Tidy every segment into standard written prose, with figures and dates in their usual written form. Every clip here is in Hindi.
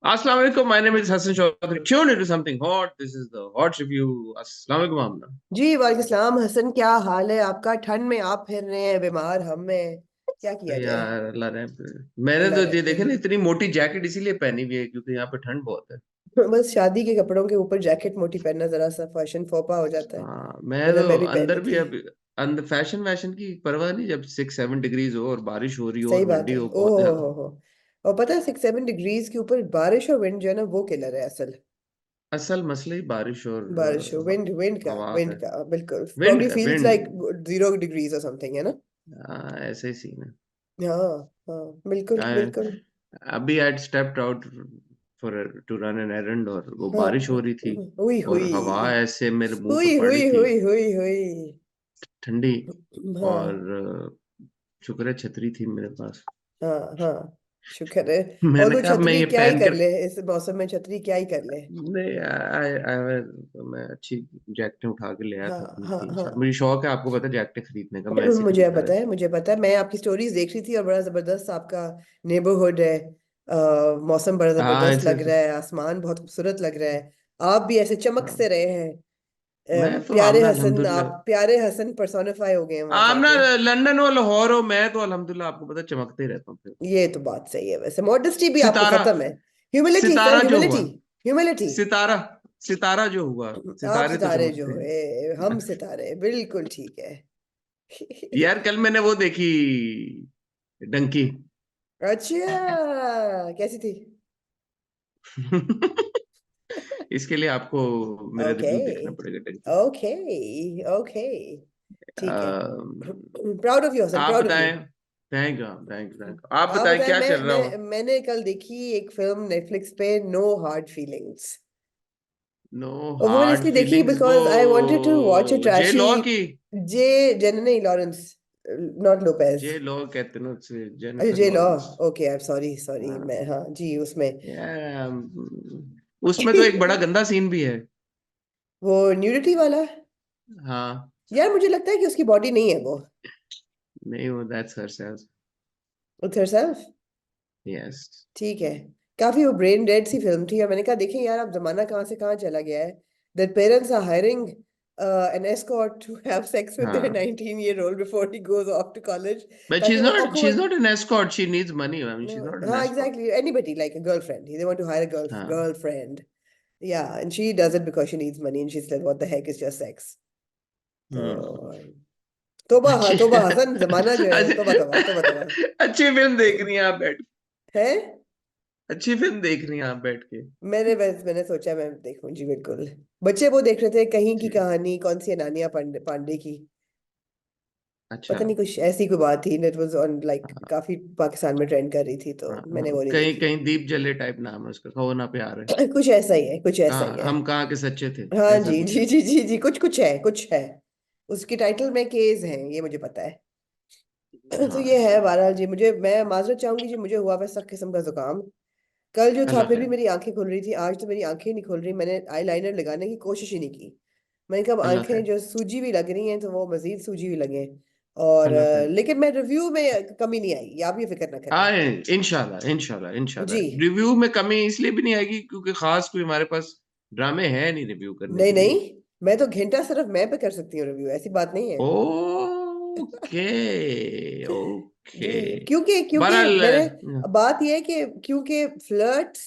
Assalamu alaikum. My name is Hassan Chaudhary. Tune into something hot. This is the hot review. Assalamu alaikum, Amna. जी वालेकुम सलाम। हसन, क्या हाल है आपका? ठंड में आप फिर रहे हैं, बीमार हम हैं, क्या किया जाए। यार अल्लाह रहम। मैंने अल्लाह तो ये रहम देखे ना, करे। इतनी मोटी जैकेट इसीलिए पहनी हुई है क्योंकि यहाँ पे ठंड बहुत है। बस शादी के कपड़ों के ऊपर जैकेट मोटी पहनना जरा सा फैशन फोपा हो जाता है। हाँ, मैं वरना तो मैं भी अंदर पहनी भी थी। अब अंदर फैशन वैशन की परवाह नहीं, जब 6-7 डिग्रीज हो और बारिश हो रही हो सही और बात विंडी है। हो ओ बहुत ज्यादा। हो। और पता है 6-7 डिग्रीज के ऊपर बारिश और विंड जो है ना, वो किलर है असल। असल मसला ही बारिश और बारिश और विंड विंड का हवा विंड का का बिल्कुल विंड प्रॉब्ली का फील्स लाइक विंड। 0 डिग्रीज और समथिंग, है ना। हाँ, ऐसे ही सीन है। हाँ हाँ, बिल्कुल I- बिल्कुल। अभी I stepped out for to run an errand और वो हाँ। बारिश हो रही थी। हुई और हुई हवा ऐसे मेरे मुंह पे हुई पड़ रही हुई थी, हुई हुई हुई। ठंडी। और हाँ शुक्र है छतरी थी मेरे पास। हाँ हाँ, शुक्र है। और मैंने तो कहा मैं छतरी ये क्या ही पहन कर कर ले इस मौसम में, छतरी क्या ही कर ले। नहीं मैं अच्छी जैकेटें उठा के ले आया हाँ था अपनी हाँ 3-4। हाँ। मुझे शौक है, आपको पता है, जैकेटें खरीदने का। मैं ऐसे मुझे खरीदता पता रहता है, मुझे पता है, मैं आपकी स्टोरीज देख रही थी और बड़ा जबरदस्त आपका नेबरहुड है। मौसम बड़ा हूँ। हाँ, जबरदस्त ऐसे लग रहा है, आसमान बहुत खूबसूरत लग रहा है। आप भी ऐसे चमक हाँ। से रहे हैं। मैं तो प्यारे आमना हसन, अल्हम्दुलिल्लाह। आप प्यारे हसन पर्सोनिफाई हो गए हैं वहां आमना जाके। लंदन हो लाहौर हो, मैं तो अल्हम्दुलिल्लाह आपको पता है चमकते ही रहता हूँ फिर। ये तो बात सही है, वैसे मॉडेस्टी भी आपको सितारा, खत्म है। ह्यूमिलिटी सर, सितारा जो ह्यूमिलिटी। हुआ, ह्यूमिलिटी। सितारा, सितारा जो हुआ, आप सितारे तो सितारे जो चमकते हैं। है, हम सितारे, बिल्कुल ठीक है। यार कल मैंने वो देखी, डंकी। अच्छा, कैसी थी? इसके लिए आपको मेरा ओके रिव्यू देखना पड़ेगा, डंकी। ओके ओके, ठीक है। अम, प्राउड ऑफ यू हसन, आप प्राउड ऑफ यू। बताएं। Thank you, thank you, thank you. आप आप बताएं बताएं। क्या चल रहा हो। मैंने कल देखी एक फिल्म नेटफ्लिक्स पे, नो हार्ड फीलिंग्स। नो और वो मैंने हार्ड इसलिए देखी फीलिंग्स, वो because I wanted to watch a J trashy. Law की। जे जेन नहीं, Lawrence, not Lopez. J Law कहते हैं ना उसे, अच्छा, Jennifer J Law. Lawrence. Okay, I am sorry sorry, मैं, हाँ हाँ जी, उसमें। यार, उसमें तो एक बड़ा गंदा सीन भी है। वो न्यूडिटी वाला। हाँ। यार मुझे लगता है कि उसकी बॉडी नहीं है वो। नहीं, वो that's herself. It's herself. Yes. ठीक है। काफी वो ब्रेन डेड सी फिल्म थी और मैंने कहा देखें यार, अब जमाना कहाँ से कहाँ चला गया है। That parents are hiring an escort to have sex with their हाँ, 19-year-old before he goes off to college, but ताकि वो she's awkward। not an escort. She needs money. I mean, she's not an हाँ, escort. exactly, anybody like a girlfriend, they want to hire a हाँ। girlfriend. Yeah, and she does it because she needs money and she's like, what the heck is just sex. हम्म। तो तोबा, हाँ अच्छी तोबा हसन, जमाना जो है, तोबा तोबा तोबा तोबा। अच्छी अच्छी फिल्म देख रही हैं आप बैठ। है। अच्छी फिल्म देख रही हैं आप बैठ के। मैंने सोचा मैं देखूं जी, बिल्कुल। बच्चे वो देख रहे थे, कहीं की जी। कहानी, कौन सी अनानिया पांडे पांडे की। अच्छा। पता नहीं, कुछ ऐसी कोई बात थी, इट वाज ऑन लाइक, हाँ, काफी पाकिस्तान में ट्रेंड कर रही थी, तो हाँ, मैंने हाँ। वो नहीं कहीं देखी। कहीं दीप जले टाइप नाम है उसका, कहो ना प्यार है। कुछ ऐसा ही है, कुछ ऐसा ही कहाँ है। हम कहाँ के सच्चे थे, हाँ ऐसा जी कुछ जी है। जी जी जी, कुछ कुछ है, कुछ है। उसकी टाइटल में केस है, ये मुझे पता है। तो हाँ, ये है सही। बहरहाल जी, मुझे, मैं माजरत चाहूंगी जी, मुझे हुआ वैसा किस्म का जुकाम। कल जो था अल्लाह फिर भी खैर। मेरी आंखें खुल रही थी, आज तो मेरी आंखें नहीं खुल रही, मैंने आई लाइनर लगाने की कोशिश ही नहीं की। मैंने कहा अब अल्लाह आंखें खैर। जो सूजी भी लग रही हैं तो वो मजीद सूजी भी लगे। और अल्लाह खैर। लेकिन मैं रिव्यू में कमी नहीं आई, आप ये फिक्र ना करें। आए। इंशाल्लाह, इंशाल्लाह, इंशाल्लाह। जी। रिव्यू में कमी इसलिए भी नहीं आएगी क्योंकि खास कोई हमारे पास ड्रामे है नहीं रिव्यू करने नहीं के नहीं, लिए। मैं तो घंटा सिर्फ मैं पे कर सकती हूँ रिव्यू, ऐसी बात नहीं है। Okay, okay. जी, क्योंकि क्योंकि बहरहाल मैंने, बात यह है कि क्योंकि फ्लर्ट्स,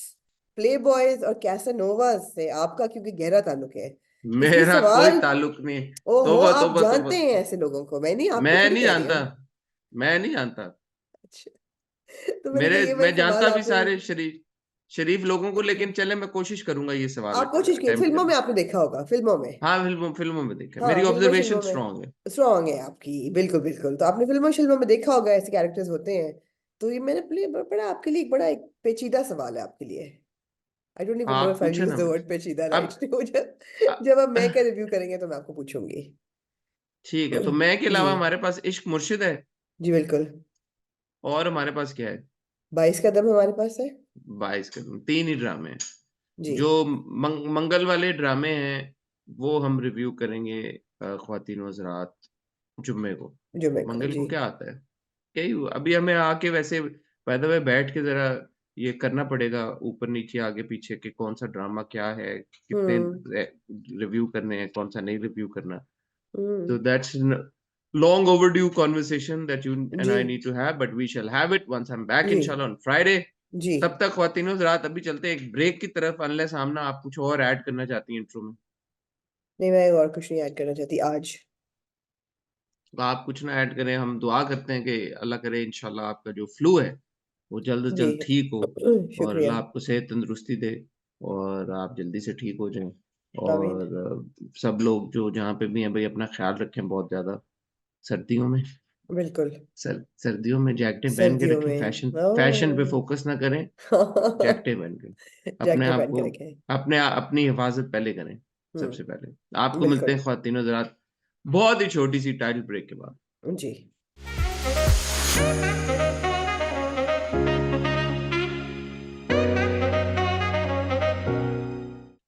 प्ले बॉयज और कैसानोवास से आपका क्योंकि गहरा ताल्लुक है, इसलिए मेरा कोई सवाल। ताल्लुक नहीं। ओहो, तोबा, आप तोबा, तोबा। जानते हैं ऐसे लोगों को, मैं नहीं, आपको मैं थोड़ी नहीं कह रही जानता, हूँ। मैं नहीं जानता। अच्छा। तो मैंने कहा ये मैं मैं सवाल जानता भी आपसे। सारे शरीफ शरीफ लोगों को, लेकिन चले मैं कोशिश करूंगा ये सवाल आप कोशिश की, अटेम्प्ट फिल्मों करने। में आपने देखा होगा, फिल्मों में। हाँ, फिल्मों फिल्मों में देखा, हाँ, मेरी फिल्मों ऑब्जर्वेशन फिल्मों में स्ट्रांग है। स्ट्रांग है आपकी, बिल्कुल बिल्कुल, तो आपने फिल्मों फिल्मों में देखा होगा, ऐसे कैरेक्टर्स होते हैं। तो ये मैंने अपने बड़ा आपके लिए, एक बड़ा एक पेचीदा सवाल है आपके लिए। आई डोंट इवन नो आप इफ आई पूछे यूज ना द मुझसे। वर्ड पेचीदा अब राइट। मुझे, अ- जब अब मैं का रिव्यू करेंगे तो मैं आपको पूछूंगी। ठीक है, तो मैं के जी अलावा हमारे पास इश्क मुर्शिद है। जी बिल्कुल। और हमारे पास क्या है? 22 कदम हमारे पास है। 22 कदम, 3 ही ड्रामे हैं। जी। जो मंगल वाले ड्रामे हैं वो हम रिव्यू करेंगे ख्वातीन व हज़रात, जुम्मे को। जो मैं को मंगल जी। को क्या आता है? यही हुआ। अभी हमें आके वैसे, बाय द वे, बैठ के जरा ये करना पड़ेगा ऊपर नीचे आगे पीछे के कौन सा ड्रामा क्या है, कितने हम्म। रिव्यू करने हैं, कौन सा नहीं रिव्यू करना। So hmm. that's long overdue conversation that you and ji. I need to have, but we shall have it once I'm back ji. inshallah on Friday. जी। तब तक ख्वातीनों रात अभी चलते हैं एक ब्रेक की तरफ, अनलेस सामना आप कुछ और ऐड करना चाहती हैं इंट्रो में। नहीं, मैं और कुछ नहीं ऐड करना चाहती आज। तो आप कुछ ना ऐड करें, हम दुआ करते हैं कि अल्लाह करे इंशाल्लाह आपका जो फ्लू है वो जल्द से जी। जल्द ठीक हो, और शुक्रिया। अल्लाह आपको सेहत तंदुरुस्ती दे और आप जल्दी से ठीक हो जाएं। आमीन। और सब लोग जो जहाँ पे भी हैं भाई अपना ख्याल रखें बहुत ज्यादा, सर्दियों में बिल्कुल। सर्दियों में जैकेटें पहन के सर्दियों रखें, में फैशन फैशन पे ओ। फोकस ना करें, जैकेटें पहन के अपने जैकेट आप पहन को, के रखे। अपनी हिफाजत पहले करें। सबसे हम्म। पहले आपको मिलते बिल्कुल। हैं ख्वातीन हज़रात बहुत ही छोटी सी टाइटल ब्रेक के बाद। जी।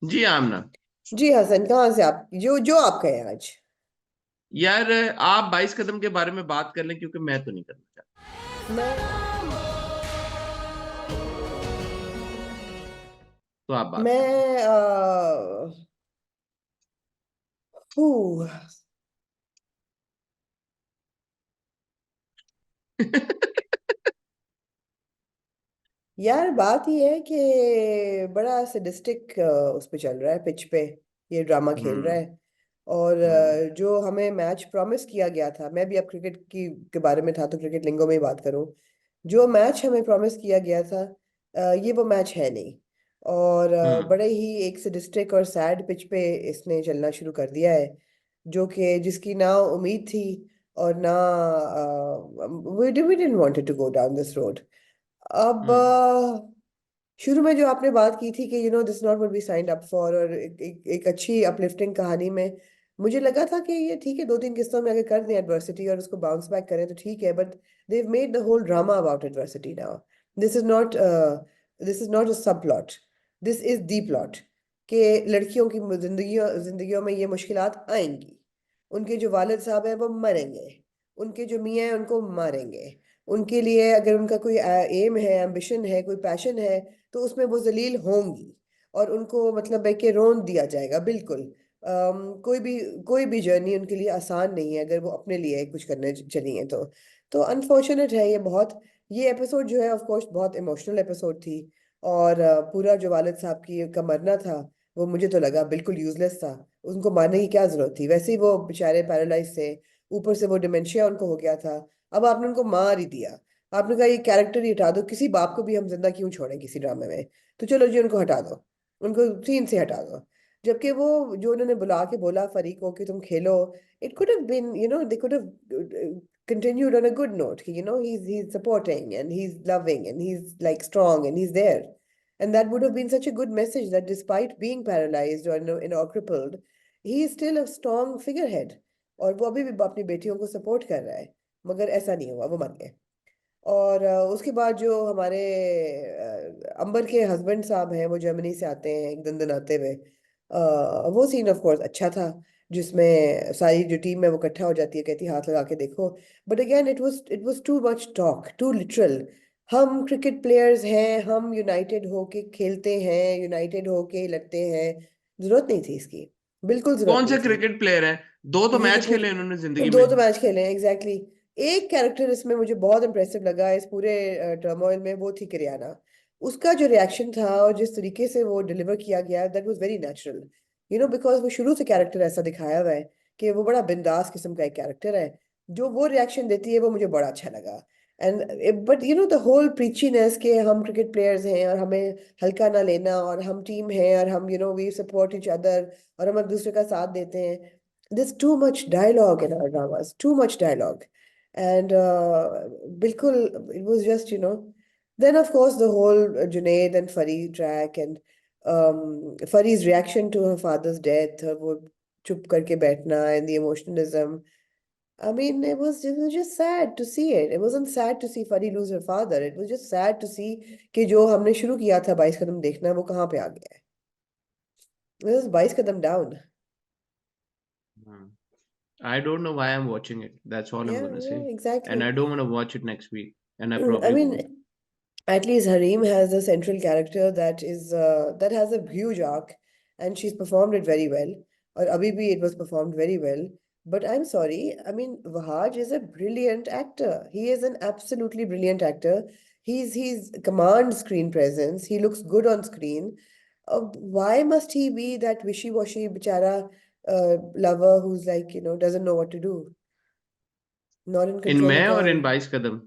जी आमना, जी हसन, कहाँ से आप, जो जो आप कहें आज। यार आप 22 कदम के बारे में बात कर लें क्योंकि मैं तो नहीं करना चाहता, मैं तो आप बात कर मैं हूँ। लें। यार बात ये है कि बड़ा सडिस्टिक उस पे चल रहा है, पिच पे ये ड्रामा खेल रहा हम्म। है। और हम्म। जो हमें मैच प्रॉमिस किया गया था, मैं भी अब क्रिकेट की के बारे में था तो क्रिकेट लिंगो में ही बात करूं। जो मैच हमें प्रॉमिस किया गया था, ये वो मैच है नहीं। और हम्म। बड़े ही एक सडिस्टिक और सैड पिच पे इसने चलना शुरू कर दिया है, जो कि जिसकी ना उम्मीद थी और ना we didn't wanted to go down this road. अब हम्म। शुरू में जो आपने बात की थी कि this not what we signed up for, और एक अच्छी अपलिफ्टिंग कहानी में मुझे लगा था कि ये ठीक है, 2-3 किस्तों में अगर कर दें एडवर्सिटी और उसको बाउंस बैक करें तो ठीक है, but they've made the whole drama about adversity now. This is not this is not a subplot. This is the plot कि लड़कियों की जिंदगियों जिंदगियों में ये मुश्किलात आएंगी। उनके जो वालिद साहब हैं वो मरेंगे, उनके जो मियाँ हैं उनको मारेंगे, उनके लिए अगर उनका कोई एम है, एम्बिशन है, कोई पैशन है, तो उसमें वो जलील होंगी और उनको मतलब है कि रोन दिया जाएगा। बिल्कुल। कोई भी जर्नी उनके लिए आसान नहीं है अगर वो अपने लिए कुछ करने चली हैं तो अनफॉर्चुनेट है ये बहुत। ये एपिसोड जो है ऑफ कोर्स बहुत इमोशनल एपिसोड थी। और पूरा जो वालिद साहब की का मरना था, वो मुझे तो लगा बिल्कुल यूजलेस था। उनको मारने की क्या जरूरत थी, वैसे ही वो बेचारे पैरालाइज थे, ऊपर से वो डिमेंशिया उनको हो गया था। अब आपने उनको मार ही दिया। आपने कहा ये कैरेक्टर ही हटा दो, किसी बाप को भी हम जिंदा क्यों छोड़ें किसी ड्रामे में। तो चलो जी उनको हटा दो, उनको सीन से हटा दो। जबकि वो जो उन्होंने बुला के बोला फरीक को कि तुम खेलो, it could have been, they could have continued on a good note. He's supporting and he's loving and he's like strong and he's there. And that would have been such a good message that despite being paralyzed or crippled, he is still a strong figurehead. और वो अभी भी अपनी बेटियों को सपोर्ट कर रहा है। मगर ऐसा नहीं हुआ, वो मर गए। और उसके बाद जो हमारे अंबर के हस्बैंड साहब हैं, वो जर्मनी से आते हैं एक दंदन आते हुए। वो सीन ऑफ कोर्स अच्छा था, जिसमें सारी जो टीम है वो इकट्ठा हो जाती है, कहती है हाथ लगा के देखो। But again it was too much talk, too literal. हम क्रिकेट प्लेयर्स हैं, हम यूनाइटेड होके खेलते हैं, यूनाइटेड होके लड़ते हैं। जरूरत नहीं थी इसकी, बिल्कुल जरूरत कौन से नहीं थी। क्रिकेट प्लेयर हैं, दो तो ये जो मैच खेले उन्होंने जिंदगी दो में। तो मैच खेले हैं एग्जैक्टली। एक कैरेक्टर इसमें मुझे बहुत इंप्रेसिव लगा इस पूरे टर्मोइल में, वो थी करियाना। उसका जो रिएक्शन था और जिस तरीके से वो डिलीवर किया गया, that was very natural. Because वो शुरू से कैरेक्टर ऐसा दिखाया हुआ है कि वो बड़ा बिंदास किस्म का एक कैरेक्टर है। जो वो रिएक्शन देती है वो मुझे बड़ा अच्छा लगा। एंड बट द होल प्रीचीनेस के हम क्रिकेट प्लेयर्स हैं और हमें हल्का ना लेना, और हम टीम हैं और हम वी सपोर्ट ईच अदर, और हम एक दूसरे का साथ देते हैं। There's too much dialogue in our dramas, too much dialogue. And bilkul, it was just. Then, of course, the whole Junaid and Fari track, and Fari's reaction to her father's death, वो चुप करके बैठना, and the emotionalism. I mean, it was just sad to see it. It wasn't sad to see Fari lose her father. It was just sad to see कि जो हमने शुरू किया था 22 कदम देखना, वो कहाँ पे आ गया है। It was 22 Kadam down. I don't know why I'm watching it. That's all I'm Yeah, gonna yeah, say. And I exactly. don't want to watch it next week. And I I probably mean, won't. At least Hareem has a central character that has a huge arc, and she's performed it very well. Or Abhi bhi it was performed very well. But I'm sorry, I mean Wahaj is a brilliant actor. He is an absolutely brilliant actor. He's commands screen presence. He looks good on screen. Why must he be that wishy-washy bichara lover who's like, doesn't know what to do, not in in control मैं at और all? In 22 Kadam.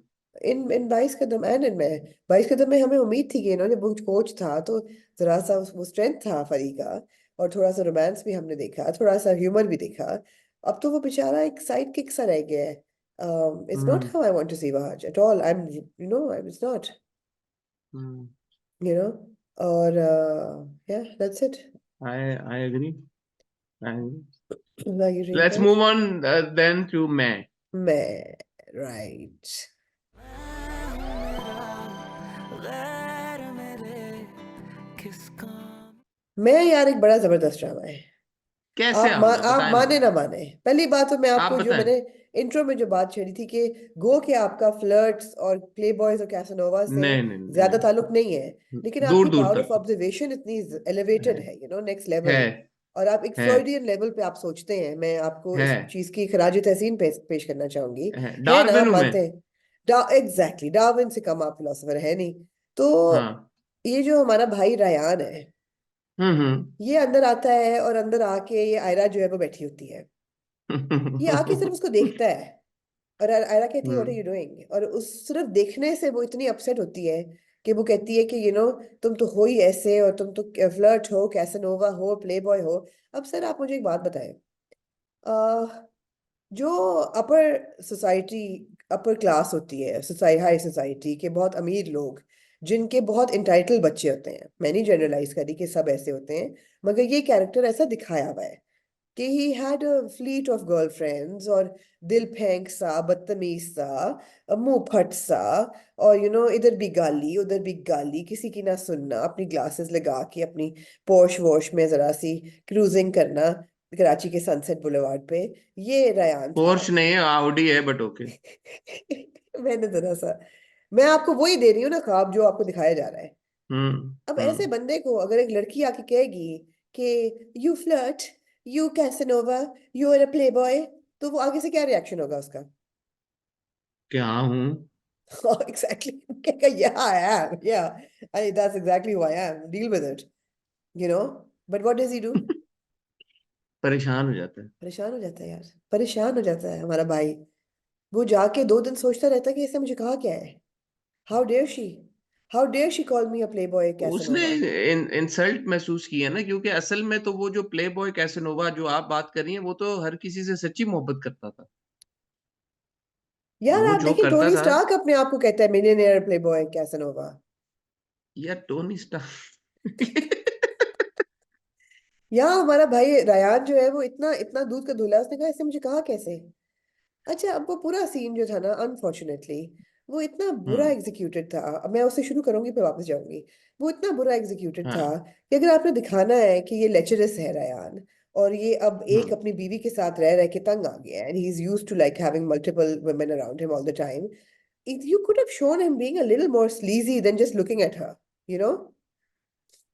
In 22 Kadam and इनमें 22 कदम में हमें उम्मीद थी कि इन्होंने वो कोच था तो जरा सा वो स्ट्रेंथ था फरी का, और थोड़ा सा रोमांस भी हमने देखा, थोड़ा सा ह्यूमर भी देखा। अब तो वो बेचारा एक साइड किक सा रह गया है। It's not hmm. How I want to see Wahaj at all. I am it's not, hmm. You know और या that's it. I agree. I agree let's right. Move on then to मैं। मैं राइट। मैं यार एक बड़ा जबरदस्त ड्रामा है। कैसे होगा आप बताए ना माने जरा। ना माने, पहली बात तो मैं आप आपको जो बताएं। मैंने इंट्रो में जो बात छेड़ी थी कि गो के आपका फ्लर्ट्स और प्ले बॉयज और कैसानोवा से नहीं नहीं ज्यादा नहीं। ताल्लुक नहीं है, लेकिन दूर आपकी दूर पावर ऑफ तक ऑब्जर्वेशन इतनी एलिवेटेड है। है, नेक्स्ट है। लेवल। और आप एक है। फ्रॉइडियन लेवल पे आप सोचते हैं। मैं आपको है। इस चीज की खराज तहसीन पेश करना चाहूंगी। है है ना, डार्विन आप हूं मैं। मानते हैं? एग्जैक्टली, डार्विन से कम आप फिलोसोफर है नहीं। तो हाँ। ये जो हमारा भाई रायान है, हम्म। ये अंदर आता है और अंदर आके ये आयरा जो है वो बैठी होती है। ये आके सिर्फ उसको देखता है, और आयरा कहती है what are hmm. You doing, और उस सिर्फ देखने से वो इतनी अपसेट होती है कि वो कहती है कि तुम तो हो ही ऐसे, और तुम तो फ्लर्ट हो, कैसनोवा हो, प्ले बॉय हो। अब सर आप मुझे एक बात बताएं। जो अपर सोसाइटी, अपर क्लास होती है, सोसाइटी, हाई सोसाइटी के बहुत अमीर लोग, जिनके बहुत इंटाइटल बच्चे होते हैं, मैं नहीं जनरलाइज करी कि सब ऐसे होते हैं, मगर ये कैरेक्टर ऐसा दिखाया हुआ है कि he had a fleet of girlfriends, और दिल फेंक सा, बदतमीज सा, मुंह फट सा, और इधर भी गाली उधर भी गाली, किसी की ना सुनना, अपनी ग्लासेस लगा के अपनी पोश वॉश में जरा सी क्रूजिंग करना कराची के सनसेट बुलेवार्ड पे। ये रयान था। पोर्श नहीं है, आउडी है, बट ओके। मैंने जरा सा, मैं आपको वही दे रही हूँ ना ख्वाब जो आपको दिखाया जा रहा है। अब ऐसे हम्म। बंदे को अगर एक लड़की आके कहेगी कि you flirt, you casanova, you are a playboy, तो वो आगे से क्या रिएक्शन होगा उसका? क्या हूँ। एग्जैक्टली, कहेगा या आई एम, या I that's exactly who I am, deal with it, you know but what does he do? परेशान हो जाता है। परेशान हो जाता है यार, परेशान हो जाता है हमारा भाई। वो जाके 2 दिन सोचता रहता है कि इसने मुझे कहा क्या है। How dare she, how dare she call me a playboy उसने कैसनोवा। इंसल्ट महसूस किया ना, क्योंकि असल में तो वो जो प्ले बॉय कैसेनोवा जो आप बात कर रही हैं, वो तो हर किसी से सच्ची मोहब्बत करता था। यार वो आप जो देखिए, करता टोनी था। स्टार्क अपने आप को कहता है मिलियनेयर प्ले बॉय कैसनोवा। यार टोनी स्टार्क। यहाँ हमारा भाई रयान जो है वो इतना इतना दूध का धुला, उसने कहा इसने मुझे कहा कैसे? अच्छा, अब वो पूरा सीन जो था ना, अनफॉर्चुनेटली वो इतना बुरा हम्म। एग्जीक्यूटेड था। अब मैं उससे शुरू करूंगी फिर वापस जाऊंगी। वो इतना बुरा एग्जीक्यूटेड था हाँ। कि अगर आपने दिखाना है कि ये लेचरस है रयान, और ये अब एक हम्म। अपनी बीवी के साथ रह रह के तंग आ गया है, and he is used to like having multiple women around him all the time, you could have shown him being a little more sleazy than just looking at her, you know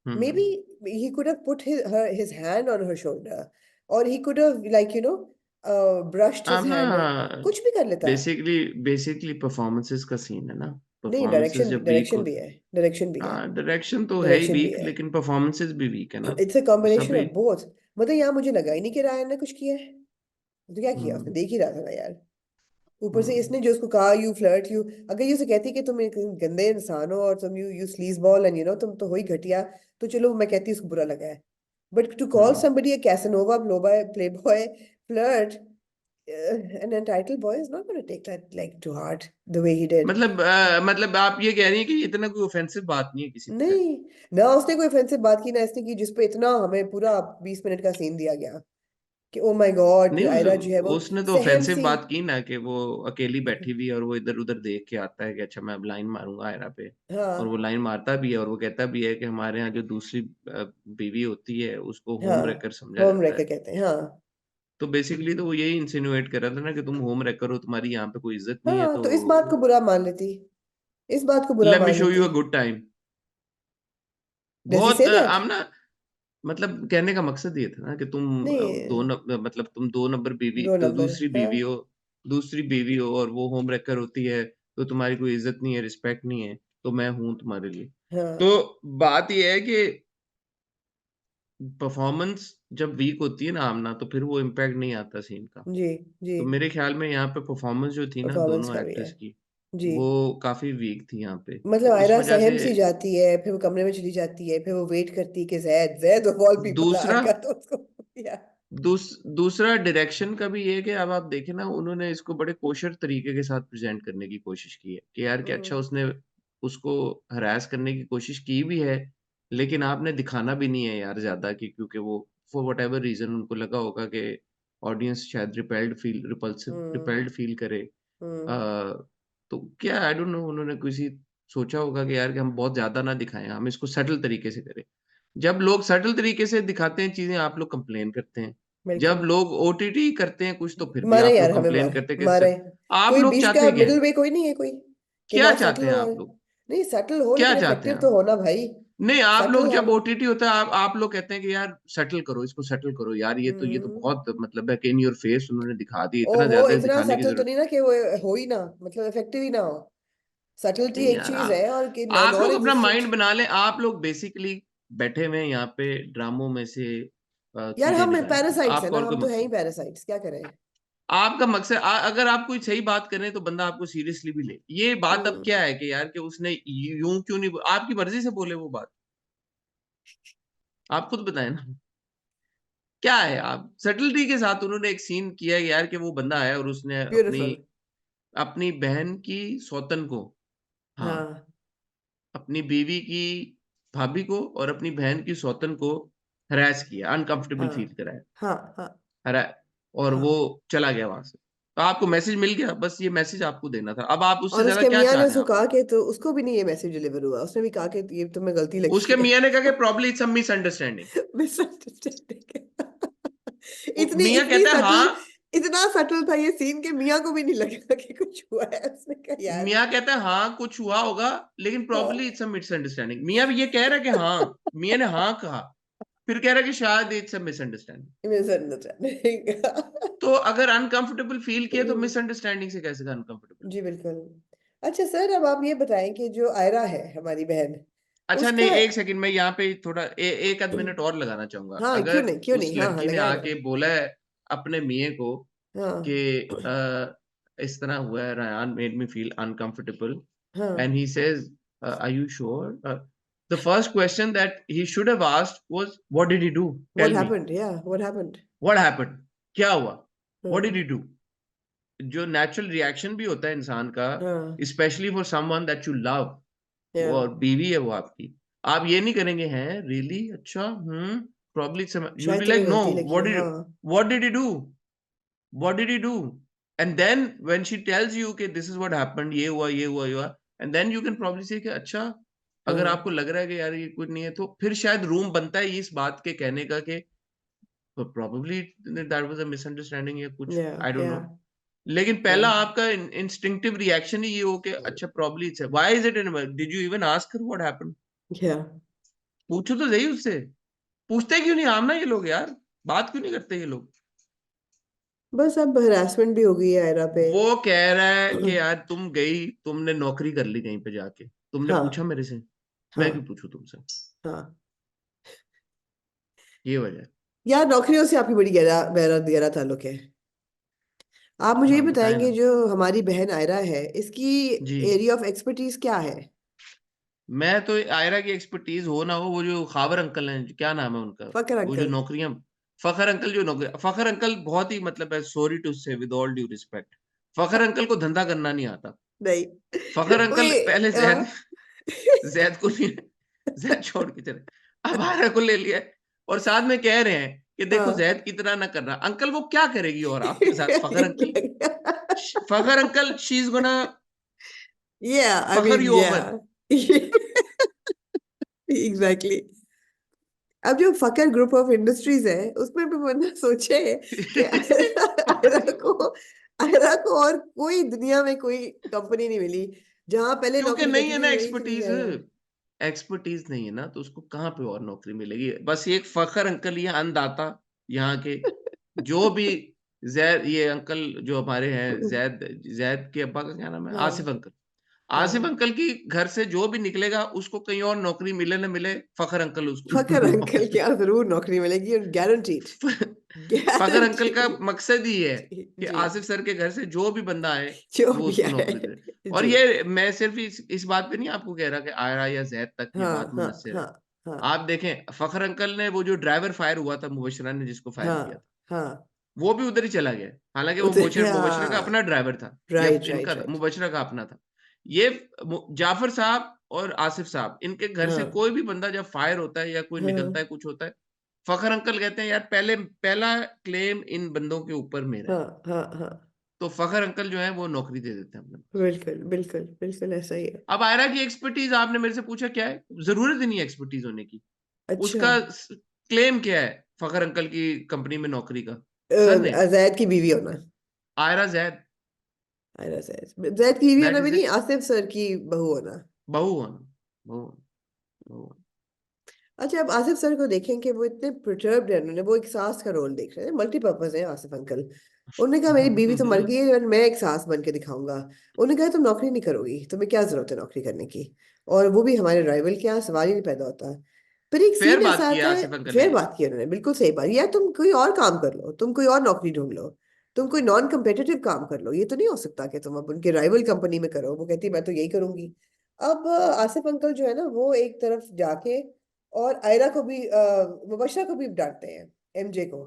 hmm. maybe he could have put his hand on her shoulder, or he could have like brushed his अब ना hand, कुछ भी कर लेता। बेसिकली बेसिकली परफॉर्मेंसेस का सीन है ना। नहीं, परफॉर्मेंसेस डायरेक्शन जब वीक डायरेक्शन हो। भी है, डायरेक्शन भी है, हाँ, डायरेक्शन तो है ही डायरेक्शन भी वीक, है। लेकिन परफॉर्मेंसेस भी वीक है ना। इट्स अ तो कॉम्बिनेशन सभी। Of both. मतलब यहाँ मुझे लगा ही नहीं कि रायन ने कुछ किया है। तो क्या किया उसने? हम्म। देख ही रहा था ना यार। ऊपर से हम्म। इसने जो उसको कहा यू फ्लर्ट, यू, अगर ये उसे कहती कि तुम एक गंदे इंसान हो और तुम यू स्लीज बॉल एंड तुम तो हो ही घटिया, तो चलो मैं कहती उसको बुरा लगा है। But to call hmm. somebody a Casanova playboy flirt, an entitled boy is not going to take that like to heart the way he did. मतलब आप ये कह रही हैं कि इतना कोई ऑफेंसिव बात नहीं है किसी तरह की। नहीं, ना उसने कोई ऑफेंसिव बात की, ना इसने की, जिस पे इतना हमें पूरा 20 मिनट का सीन दिया गया कि ओ माय गॉड, नहीं, फिर आयरा जो है वो उसने तो सहम ऑफेंसिव सी। बात की ना, कि वो अकेली बैठी हुई है और वो इधर उधर देख के आता है कि अच्छा मैं अब लाइन मारूंगा आयरा पे। और वो हाँ, लाइन मारता भी है, और वो कहता भी है कि हमारे यहाँ जो दूसरी बीवी होती है उसको हाँ, होम रेकर समझा होम जाता रेकर है। कहते हैं, हाँ। तो बेसिकली तो वो यही इंसिनुएट कर रहा था ना कि तुम होम रेकर हो, तुम्हारी यहाँ पे कोई इज्जत नहीं है, हाँ, तो तो इस बात को बुरा मान लेती। इस बात को बुरा लेट मी मान शो यू लेती अ है। Good time. डज ही बहुत से दैट? आम ना, मतलब कहने का मकसद ये था ना कि तुम नहीं, मतलब तुम 2 नंबर बीवी, 2 नंबर, दूसरी हाँ। बीवी हो, दूसरी बीवी हो और वो होम रेकर होती है, तो तुम्हारी कोई इज्जत नहीं है, रिस्पेक्ट नहीं है, तो मैं हूं तुम्हारे लिए। तो हाँ बात ये है कि परफॉर्मेंस जब वीक होती है ना आमना, तो फिर वो इम्पैक्ट नहीं आता सीन का। जी, जी। तो मेरे ख्याल में यहाँ पे परफॉर्मेंस जो थी ना परफॉर्मेंस दोनों का भी है। एक्टर्स की, जी। वो काफी वीक थी यहाँ पे, मतलब तो उस आयरा वजह सहम से। सी जाती है, फिर वो कमरे में चली जाती है, फिर वो वेट करती है कि Zaid Zaid of all people दूसरा आएगा तो उसको या दूसरा डायरेक्शन का भी ये है कि अब आप देखें ना, उन्होंने इसको बड़े कोशर तरीके के साथ प्रेजेंट करने की कोशिश की है कि यार कि अच्छा, हम्म, उसने उसको हरास करने की कोशिश की भी है, लेकिन आपने दिखाना भी नहीं है यार ज्यादा कि, क्योंकि वो फॉर वट एवर रीजन उनको लगा होगा कि ऑडियंस शायद हम्म, रिपेल्ड फील करे। हम्म, आ, तो क्या, आई डोंट नो, उन्होंने किसी सोचा होगा कि यार कि हम बहुत ज्यादा ना दिखाएं, हम इसको सटल तरीके से करें। जब लोग सटल तरीके से दिखाते हैं चीजें, आप लोग कंप्लेन करते हैं। जब बिल्कुल। लोग ओटीटी करते हैं कुछ, तो फिर भी मारे आप यार, लोग हमें कंप्लेन मारे। करते हैं कि मारे। आप कोई लोग बीच का चाहते क्या मिडिल हैं? वे कोई नहीं है कोई, कि क्या ना चाहते सटल हैं हो। आप लोग? नहीं, सटल हो क्या लेकिन चाहते हैं इफेक्टिव तो आप? होना भाई। नहीं, आप लोग सटल जब हम। ओटीटी होता है, आप लोग कहते हैं कि यार सटल करो, इसको सटल करो यार, ये तो हम्म। बहुत मतलब है कि इन योर फेस उन्होंने दिखा दी, इतना ओहो, ज्यादा इतना दिखाने की सटल तो जरूरत। नहीं ना कि वो हो ही ना, मतलब इफेक्टिव ही ना हो। सटलिटी नहीं एक यार, चीज है और कि आप नॉन लोग अपना एग्जिस्टेंट। माइंड बना लें, आप लोग बेसिकली बैठे हुए हैं यहाँ पे ड्रामों में से यार चीजें हम निकालने में, पैरासाइट्स है आपका ना, और हम कोई तो है ही मकसद नहीं। पैरासाइट्स, क्या करें। आपका मकसद अगर आप कोई सही बात करें तो बंदा आपको सीरियसली भी ले, ये बात अब क्या हम्म। है कि यार कि उसने यूं क्यों नहीं आपकी मर्जी से बोले वो बात, आप खुद बताएं ना। क्या है, आप सटलिटी के साथ उन्होंने एक सीन किया है यार कि वो बंदा आया और उसने अपनी ब्यूटीफुल। अपनी बहन की सौतन को, हाँ, हाँ, अपनी बीवी की भाभी को और अपनी बहन की सौतन को हरास किया, अनकंफर्टेबल हाँ, फील कराया, हाँ, हाँ, हरा, और वो हाँ। चला गया वहां से। तो आपको मैसेज मिल गया, बस ये मैसेज आपको देना था, अब आप उससे और ज्यादा उसके क्या मियाँ चाह ने रहे हैं उसको आप कहा लोग? कि, तो उसको भी नहीं ये मैसेज डिलीवर हुआ, उसने भी कहा कि ये तुम्हें गलती लगी उसके है। मियाँ ने कहा कि probably it's a misunderstanding. Misunderstanding. इतनी मियाँ इतनी कहता है सटल, हाँ, इतना सटल था ये सीन के मियाँ को भी नहीं लगा कि कुछ हुआ है। उसने कहा यार। मियाँ कहता है हाँ कुछ हुआ होगा, लेकिन प्रॉब्ली इट्स अ मिसअंडरस्टैंडिंग। मियाँ भी ये कह रहा है कि हाँ, मियाँ ने हाँ कहा, फिर कह रहा है कि शायद इट्स अ मिसअंडरस्टैंडिंग। मिसअंडरस्टैंडिंग। तो अगर अनकंफर्टेबल फील किया तो मिसअंडरस्टैंडिंग से कैसे अनकंफर्टेबल जी फील? बिल्कुल। अच्छा सर, अब आप ये बताएं कि जो आयरा है हमारी बहन, अच्छा नहीं, उसका। एक सेकंड में यहाँ पे थोड़ा एक आध मिनट और लगाना चाहूंगा। हाँ, क्यों अगर नहीं, क्यों उस नहीं, हाँ हाँ, लड़की ने लगाए ना। आके बोला है अपने मियाँ को कि हाँ, इस तरह हुआ है, Ryan made me feel uncomfortable, हाँ। And he says are you sure? The first question that he should have asked was what did he do, what tell me happened, या व्हाट हैपेंड। व्हाट हैपेंड, क्या हुआ, व्हाट डिड हाँ, ही डू। जो नेचुरल रिएक्शन भी होता है इंसान का, हाँ, specially for someone that you love, या और बीवी है वो आपकी, आप ये नहीं करेंगे हैं रियली, अच्छा, प्रॉब्ली, यू विल शायद बी तुम्हें लाइक नो, गलती लगी है, हाँ। What did you do, what did you do, and then when she tells you कि दिस इज व्हाट हैपेंड, ये हुआ, ये हुआ, ये हुआ, and then you can probably say कि अच्छा, अगर आपको हाँ, लग रहा है कि यार ये कुछ नहीं है, तो फिर शायद रूम बनता है इस बात के कहने का कि probably that was a misunderstanding या कुछ, आई डोंट या नो। लेकिन या पहला आपका इंस्टिंक्टिव रिएक्शन ही ये हो कि अच्छा probably it's, why is it, did you even ask her what happened? या पूछो तो सही उससे। पूछते क्यों नहीं आम ना ये लोग यार, बात क्यों नहीं करते ये लोग? बस अब हरासमेंट भी हो गई है आयरा पे। वो कह रहा है कि यार तुम गई, तुमने नौकरी कर ली कहीं पे जाके, तुमने पूछा हाँ, मेरे से, मैं क्यों हाँ, पूछूं तुमसे? हाँ। ये वजह है। यार नौकरियों से आपकी बड़ी गहरा गहरा गहरा ताल्लुक है। आप मुझे ये हाँ बताए बताएंगे, ना। जो हमारी बहन आयरा है, इसकी जी, एरिया ऑफ एक्सपर्टीज क्या है? मैं तो आयरा की एक्सपर्टीज हो ना हो, वो जो खावर अंकल हैं, क्या नाम है उनका, फकर वो जो अंकल। नौकरियां, फखर अंकल, जो नौकरी, फखर अंकल बहुत ही मतलब है, सॉरी टू से with all due respect, Fakhar uncle को धंधा करना नहीं आता। नहीं। फखर अंकल वही। पहले जैद, हाँ। जैद को नहीं, जैद छोड़ के चले, अब आयरा को ले लिया है, और साथ में कह रहे हैं कि देखो हाँ। जैद की तरह ना करना। अंकल वो क्या करेगी और आपके साथ, Fakhar uncle, Fakhar uncle she is gonna Yeah, I Fakhar mean, you over. yeah. Exactly. अब जो फकर ग्रुप ऑफ इंडस्ट्रीज है, उसमें भी बंदा सोचे कि आयरा को, आयरा को और कोई दुनिया में कोई कंपनी नहीं मिली जहां पहले क्योंकि नौकरी नहीं करती है थी ना वही चली एक्सपर्टीज, जाएगा। एक्सपर्टीज नहीं है ना, तो उसको कहाँ पे और नौकरी मिलेगी? बस ये एक फखर अंकल, ये अन्नदाता यहाँ के, जो भी जैद, ये अंकल जो हमारे हैं, जैद, जैद के अब्बा का क्या नाम है, आसिफ हाँ अंकल। आसिफ हाँ। अंकल की घर से जो भी निकलेगा उसको कहीं और नौकरी मिले ना मिले, फखर अंकल उसको फकर अंकल नौकरी। क्या जरूर नौकरी मिलेगी, गारंटीड। फखर अंकल का गारंटीड। मकसद ही है जी कि जी। आसिफ सर के घर से जो भी बंदा आए जो वो भी उसको है। नौकरी दे। और जी। ये मैं सिर्फ इस बात पे नहीं आपको कह रहा कि आयरा या जैद तक ये हाँ बात हाँ मुनहसर हाँ है। हाँ आप देखें फखर अंकल ने वो जो ड्राइवर फायर हुआ था, मुबशरा ने जिसको फायर किया हाँ था, हाँ। वो भी उधर ही चला गया। हालांकि वो उधर मुबशरा का हाँ। अपना ड्राइवर था, या राइट इनका राइट राइट। मुबशरा का अपना था। ये जाफर साहब और आसिफ साहब, इनके घर से हाँ कोई भी बंदा जब फायर होता है या कोई निकलता हाँ है, कुछ होता है, फखर अंकल कहते हैं यार पहले पहला क्लेम इन बंदों के ऊपर मेरा हाँ है। हाँ हाँ। तो फखर अंकल जो है वो नौकरी दे देते हैं अपने। बिल्कुल बिल्कुल बिल्कुल ऐसा ही है। अब आयरा की एक्सपर्टीज आपने मेरे से पूछा क्या है, जरूरत ही नहीं है एक्सपर्टीज होने की। अच्छा। उसका क्लेम क्या है फखर अंकल की कंपनी में नौकरी का? सन है, जैद की बीवी होना। आयरा जैद, अरे जैद, जैद की बीवी होना दैट भी इज नहीं, इट। आसिफ सर की बहू होना। बहू होना, बहू, बहू। अच्छा, अब आसिफ सर को देखें कि वो इतने परटर्ब्ड है, उन्होंने वो एक सास का रोल देख रहे हैं, मल्टीपर्पज है आसिफ अंकल। उन्होंने कहा मेरी बीवी तो मर गई है और मैं एक सास बन के दिखाऊंगा। उन्होंने कहा तुम नौकरी नहीं करोगी, तुम्हें क्या जरूरत है नौकरी करने की, और वो भी हमारे राइवल के यहाँ, सवाल ही नहीं पैदा होता। फिर एक फेयर सीन बात ऐसा आता किया है। आसिफ अंकल ने फिर ये। बात की उन्होंने, बिल्कुल सही बात, या तुम कोई और काम कर लो, तुम कोई और नौकरी ढूंढ लो, तुम कोई नॉन कम्पिटिटिव काम कर लो, ये तो नहीं हो सकता कि तुम अब उनके राइवल कंपनी में करो। वो कहती मैं तो यही करूंगी। अब आसिफ अंकल जो है ना, वो एक तरफ जाके और आयरा को भी, मुबशरा को भी डांटते हैं, एमजे को,